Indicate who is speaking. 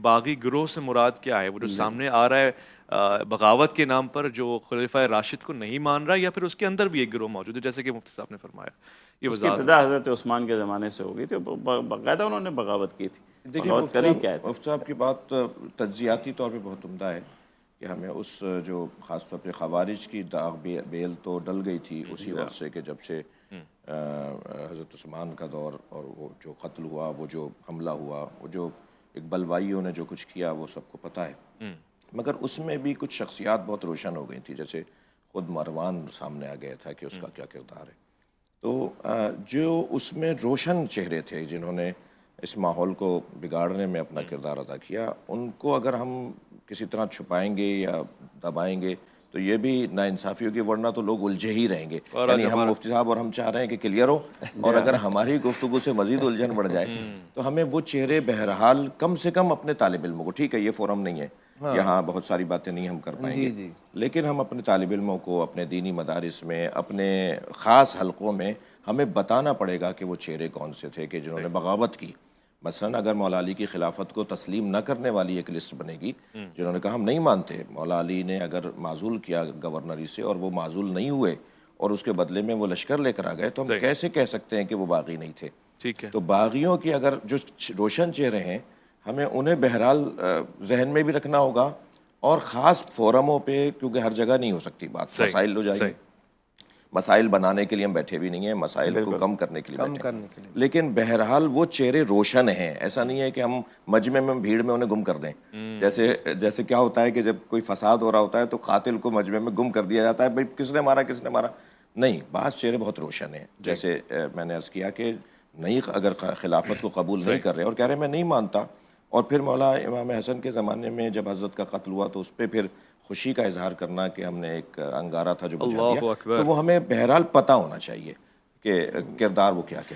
Speaker 1: باغی گروہ سے مراد کیا ہے؟ وہ جو سامنے آ رہا ہے بغاوت کے نام پر، جو خلیفہ راشد کو نہیں مان رہا، یا پھر اس کے اندر بھی ایک گروہ موجود ہے جیسے کہ مفتی صاحب نے فرمایا؟ یہ
Speaker 2: اس کی
Speaker 1: وضاحت
Speaker 2: ابتدا حضرت عثمان کے زمانے سے ہو گئی تھی، باقاعدہ انہوں نے بغاوت کی تھی،
Speaker 3: دیکھیے
Speaker 2: بغاوت کر ہی کیا تھے۔
Speaker 3: مفتی صاحب کی بات تجزیاتی طور پہ بہت عمدہ ہے کہ ہمیں اس جو خاص طور پہ خوارج کی داغ بیل تو ڈل گئی تھی اسی وقت سے، کہ جب سے حضرت عثمان کا دور اور وہ جو قتل ہوا، وہ جو حملہ ہوا، وہ جو اقبال بھائیوں نے جو کچھ کیا، وہ سب کو پتہ ہے۔ مگر اس میں بھی کچھ شخصیات بہت روشن ہو گئی تھی، جیسے خود مروان سامنے آ گیا تھا کہ اس کا کیا کردار ہے۔ تو جو اس میں روشن چہرے تھے جنہوں نے اس ماحول کو بگاڑنے میں اپنا کردار ادا کیا، ان کو اگر ہم کسی طرح چھپائیں گے یا دبائیں گے تو یہ بھی ناانصافی ہوگی، ورنہ تو لوگ الجھے ہی رہیں گے۔ یعنی ہم مفتی صاحب اور ہم چاہ رہے ہیں کہ کلیئر ہو، اور اگر ہماری گفتگو سے مزید الجھن بڑھ جائے تو ہمیں وہ چہرے بہرحال کم سے کم اپنے طالب علموں کو، ٹھیک ہے یہ فورم نہیں ہے، یہاں بہت ساری باتیں نہیں ہم کر پائیں گے، لیکن ہم اپنے طالب علموں کو اپنے دینی مدارس میں، اپنے خاص حلقوں میں ہمیں بتانا پڑے گا کہ وہ چہرے کون سے تھے کہ جنہوں نے بغاوت کی۔ مثلا اگر مولا علی کی خلافت کو تسلیم نہ کرنے والی ایک لسٹ بنے گی، جنہوں نے کہا ہم نہیں مانتے، مولا علی نے اگر معزول کیا گورنری سے اور وہ معزول نہیں ہوئے اور اس کے بدلے میں وہ لشکر لے کر آ گئے، تو ہم کیسے کہہ سکتے ہیں کہ وہ باغی نہیں تھے؟
Speaker 1: ٹھیک ہے،
Speaker 3: تو باغیوں کی اگر جو روشن چہرے ہیں، ہمیں انہیں بہرحال ذہن میں بھی رکھنا ہوگا، اور خاص فورموں پہ، کیونکہ ہر جگہ نہیں ہو سکتی بات، مسائل ہو جائیں گے، مسائل بنانے کے لیے ہم بیٹھے بھی نہیں ہیں، مسائل کو کم کرنے کے لیے بیٹھے ہیں، لیکن بہرحال وہ چہرے روشن ہیں۔ ایسا نہیں ہے کہ ہم مجمع میں بھیڑ میں انہیں گم کر دیں، جیسے کیا ہوتا ہے کہ جب کوئی فساد ہو رہا ہوتا ہے تو قاتل کو مجمع میں گم کر دیا جاتا ہے، بھئی کس نے مارا کس نے مارا، نہیں، بعض چہرے بہت روشن ہیں، جیسے میں نے عرض کیا کہ نہیں، اگر خلافت کو قبول نہیں کر رہے اور کہہ رہے ہیں میں نہیں مانتا، اور پھر مولا امام حسن کے زمانے میں جب حضرت کا قتل ہوا تو اس پہ پھر خوشی کا اظہار کرنا کہ ہم نے ایک انگارہ تھا جو بجھا دیا،
Speaker 1: اللہ اکبر۔
Speaker 3: تو وہ ہمیں بہرحال پتہ ہونا چاہیے کہ کردار وہ کیا کیا